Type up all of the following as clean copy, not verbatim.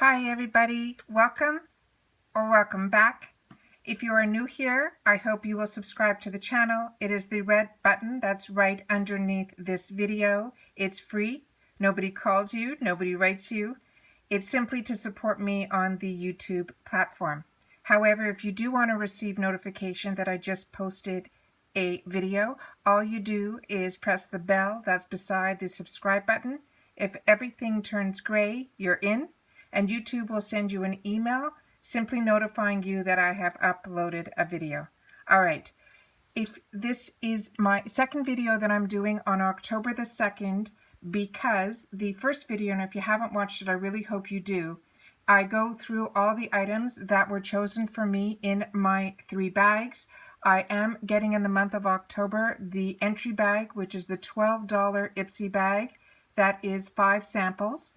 Hi everybody, welcome or welcome back. If you are new here, I hope you will subscribe to the channel. It is the red button that's right underneath this video. It's free. Nobody calls you, nobody writes you. It's simply to support me on the YouTube platform. However, if you do want to receive notification that I just posted a video, all you do is press the bell that's beside the subscribe button. If everything turns gray, you're in. And YouTube will send you an email simply notifying you that I have uploaded a video. All right, if this is my second video that I'm doing on October the 2nd, because the first video, and if you haven't watched it, I really hope you do, I go through all the items that were chosen for me in my 3 bags. I am getting in the month of October the entry bag, which is the $12 IPSY bag. That is 5 samples.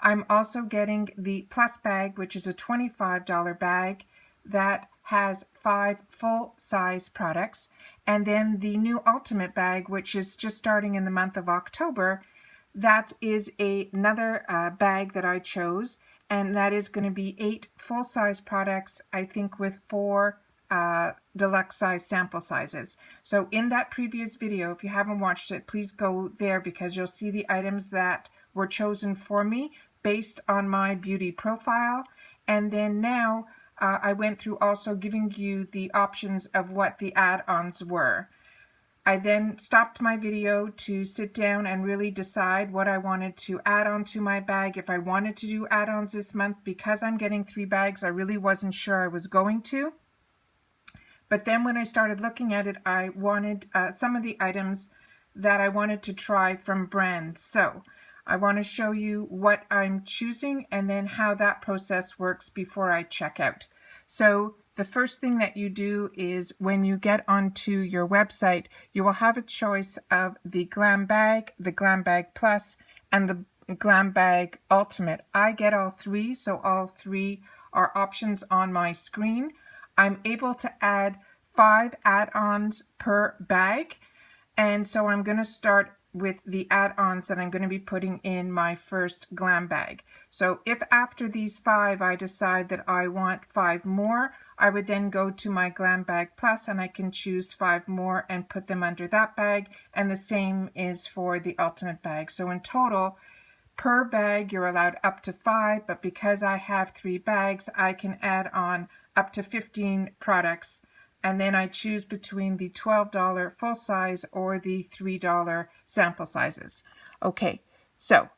I'm also getting the Plus bag, which is a $25 bag that has 5 full-size products. And then the new Ultimate bag, which is just starting in the month of October, that is another bag that I chose. And that is going to be 8 full-size products, I think with 4 deluxe size sample sizes. So in that previous video, if you haven't watched it, please go there because you'll see the items that were chosen for me based on my beauty profile. And then now I went through also giving you the options of what the add-ons were. I then stopped my video to sit down and really decide what I wanted to add on to my bag. If I wanted to do add-ons this month, because I'm getting 3 bags, I really wasn't sure I was going to. But then when I started looking at it, I wanted some of the items that I wanted to try from brands. So I want to show you what I'm choosing and then how that process works before I check out. So the first thing that you do is when you get onto your website, you will have a choice of the Glam Bag, the Glam Bag Plus, and the Glam Bag Ultimate. I get all 3, so all 3 are options on my screen. I'm able to add 5 add-ons per bag, and so I'm going to start with the add-ons that I'm going to be putting in my first Glam bag. So if after these 5 I decide that I want 5 more, I would then go to my Glam Bag Plus and I can choose 5 more and put them under that bag, and the same is for the Ultimate bag. So in total, per bag you're allowed up to 5, but because I have 3 bags, I can add on up to 15 products. And then I choose between the $12 full size or the $3 sample sizes. Okay, so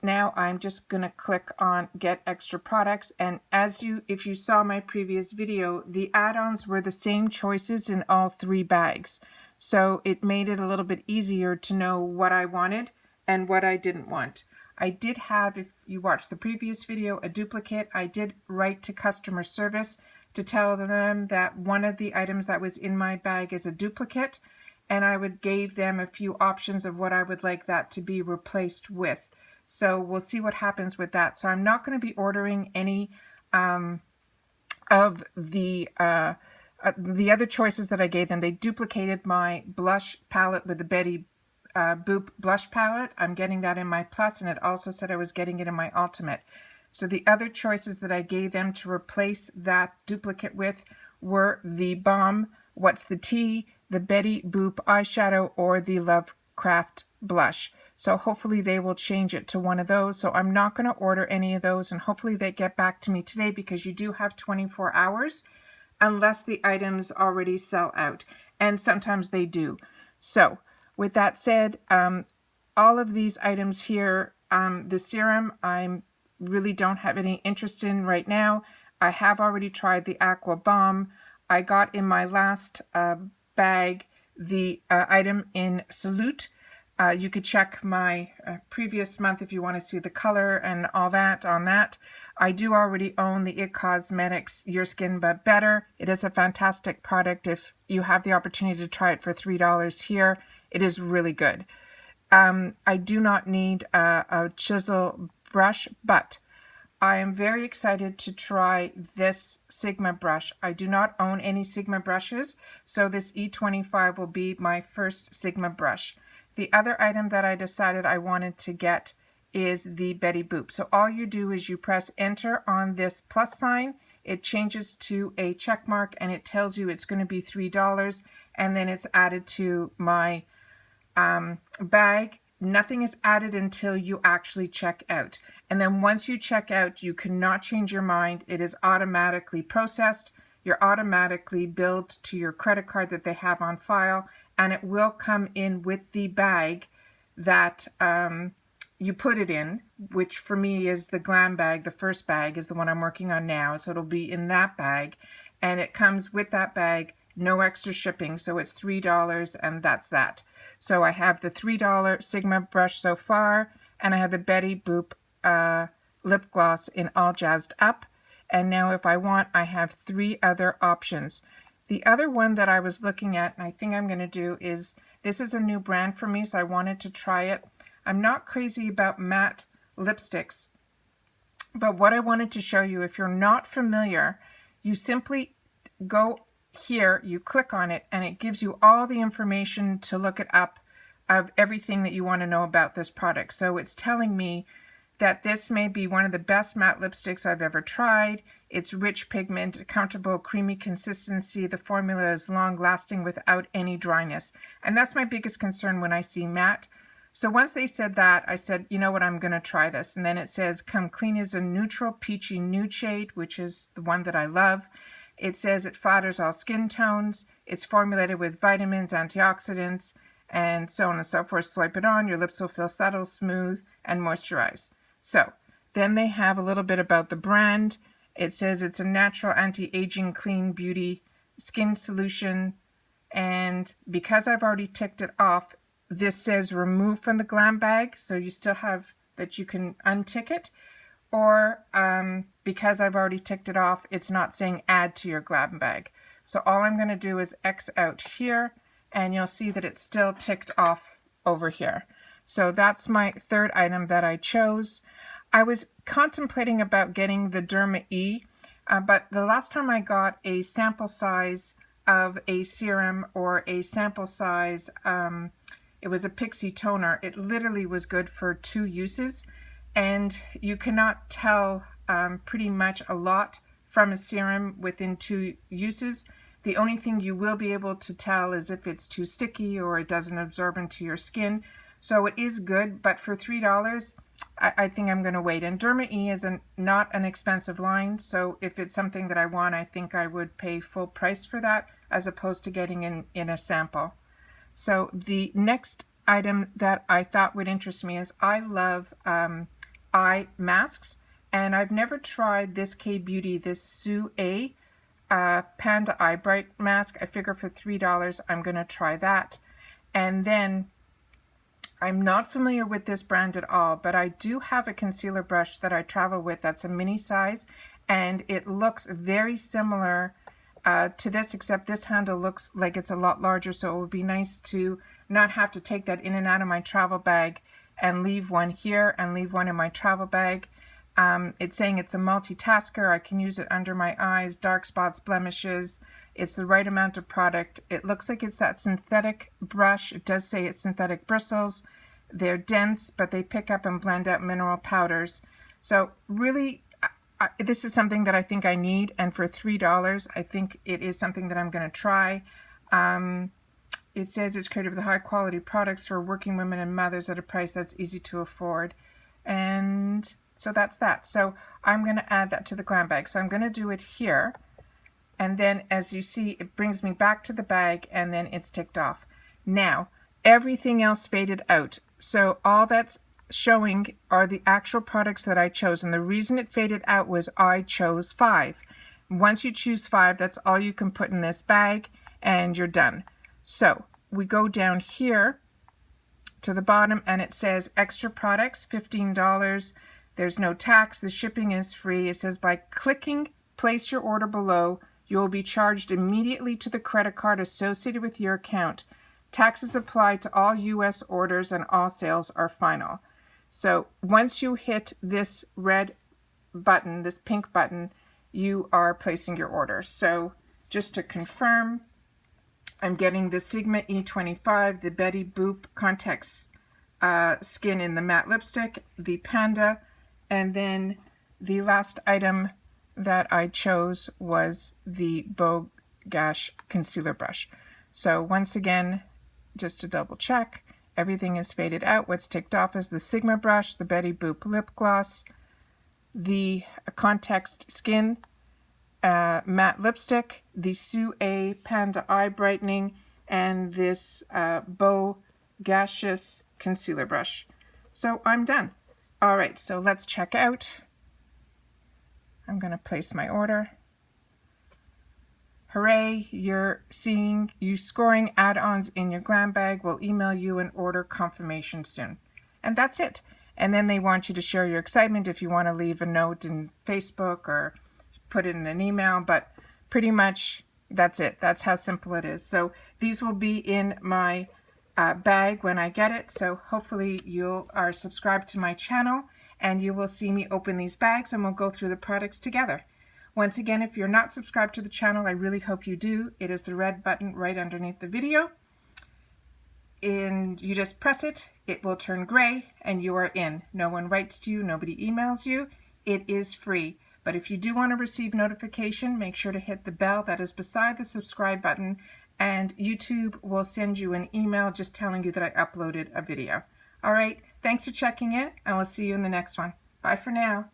now I'm just going to click on Get Extra Products. And if you saw my previous video, the add-ons were the same choices in all 3 bags. So it made it a little bit easier to know what I wanted and what I didn't want. I did have, if you watched the previous video, a duplicate. I did write to customer service to tell them that one of the items that was in my bag is a duplicate, and I gave them a few options of what I would like that to be replaced with. So we'll see what happens with that. So I'm not going to be ordering any of the other choices that I gave them. They duplicated my blush palette with the Betty Boop blush palette. I'm getting that in my Plus, and it also said I was getting it in my Ultimate. So the other choices that I gave them to replace that duplicate with were the Balm What's the Tea, the Betty Boop eyeshadow, or the Lovecraft blush. So hopefully they will change it to one of those. So I'm not going to order any of those, and hopefully they get back to me today, because you do have 24 hours unless the items already sell out, and sometimes they do. So with that said, all of these items here, the serum, I really don't have any interest in right now. I have already tried the Aqua Balm. I got in my last bag the item in Salute. You could check my previous month if you want to see the color and all that on that. I do already own the IT Cosmetics Your Skin But Better. It is a fantastic product. If you have the opportunity to try it for $3 here, it is really good. I do not need a chisel brush, but I am very excited to try this Sigma brush. I do not own any Sigma brushes, so this E25 will be my first Sigma brush. The other item that I decided I wanted to get is the Betty Boop. So all you do is you press enter on this plus sign. It changes to a check mark and it tells you it's going to be $3, and then it's added to my bag. Nothing is added until you actually check out. And then once you check out, you cannot change your mind. It is automatically processed. You're automatically billed to your credit card that they have on file, and it will come in with the bag that you put it in, which for me is the Glam bag. The first bag is the one I'm working on now, so it'll be in that bag, and it comes with that bag, no extra shipping, so it's $3, and that's that. So I have the $3 Sigma brush so far, and I have the Betty Boop lip gloss in All Jazzed Up. And now if I want, I have 3 other options. The other one that I was looking at, and I think I'm going to do, is this is a new brand for me, so I wanted to try it. I'm not crazy about matte lipsticks, but what I wanted to show you, if you're not familiar, you simply go here, you click on it, and it gives you all the information to look it up of everything that you want to know about this product. So it's telling me that this may be one of the best matte lipsticks I've ever tried. It's rich pigment, comfortable, creamy consistency. The formula is long-lasting without any dryness. And that's my biggest concern when I see matte. So once they said that, I said, you know what, I'm going to try this. And then it says, come clean as a neutral peachy nude shade, which is the one that I love. It says it flatters all skin tones. It's formulated with vitamins, antioxidants, and so on and so forth. Swipe it on, your lips will feel subtle, smooth, and moisturized. So then they have a little bit about the brand. It says it's a natural anti-aging clean beauty skin solution. And because I've already ticked it off, this says remove from the Glam bag. So you still have that you can untick it. Or because I've already ticked it off, it's not saying add to your Glam bag. So all I'm going to do is X out here, and you'll see that it's still ticked off over here. So that's my third item that I chose. I was contemplating about getting the Derma E, but the last time I got a sample size of a serum or a sample size, it was a Pixie toner. It literally was good for 2 uses, and you cannot tell pretty much a lot from a serum within 2 uses. The only thing you will be able to tell is if it's too sticky or it doesn't absorb into your skin. So it is good, but for $3, I think I'm going to wait. And Derma E is not an expensive line, so if it's something that I want, I think I would pay full price for that as opposed to getting in a sample. So the next item that I thought would interest me is I love eye masks, and I've never tried this K-Beauty, this Sue A Panda Eye Bright mask. I figure for $3, I'm going to try that. And then I'm not familiar with this brand at all, but I do have a concealer brush that I travel with that's a mini size, and it looks very similar to this, except this handle looks like it's a lot larger, so it would be nice to not have to take that in and out of my travel bag and leave one here and leave one in my travel bag. It's saying it's a multitasker. I can use it under my eyes, dark spots, blemishes. It's the right amount of product. It looks like it's that synthetic brush. It does say it's synthetic bristles. They're dense, but they pick up and blend out mineral powders. So really, this is something that I think I need. And for $3, I think it is something that I'm going to try. It says it's created with high quality products for working women and mothers at a price that's easy to afford. And so that's that. So I'm going to add that to the Glam bag. So I'm going to do it here. And then as you see, it brings me back to the bag, and then it's ticked off. Now, everything else faded out. So all that's showing are the actual products that I chose. And the reason it faded out was I chose 5. Once you choose 5, that's all you can put in this bag, and you're done. So we go down here to the bottom, and it says extra products, $15. There's no tax. The shipping is free. It says by clicking place your order below, you will be charged immediately to the credit card associated with your account. Taxes apply to all U.S. orders, and all sales are final. So once you hit this red button, this pink button, you are placing your order. So just to confirm, I'm getting the Sigma E25, the Betty Boop Context skin in the matte lipstick, the Panda, and then the last item that I chose was the Beau Gash concealer brush. So once again, just to double check, everything is faded out. What's ticked off is the Sigma brush, the Betty Boop lip gloss, the Context Skin matte lipstick, the Sue A Panda eye brightening, and this Beau Gaseous concealer brush. So I'm done. All right, so let's check out. I'm going to place my order. Hooray, you're scoring add-ons in your glam bag. We'll email you an order confirmation soon. And that's it. And then they want you to share your excitement if you want to leave a note in Facebook or put it in an email, but pretty much that's it. That's how simple it is. So these will be in my bag when I get it. So hopefully you are subscribed to my channel and you will see me open these bags and we'll go through the products together. Once again, if you're not subscribed to the channel, I really hope you do. It is the red button right underneath the video. And you just press it, it will turn gray, and you are in. No one writes to you, nobody emails you. It is free. But if you do want to receive notification, make sure to hit the bell that is beside the subscribe button, and YouTube will send you an email just telling you that I uploaded a video. All right, thanks for checking in, and we'll see you in the next one. Bye for now.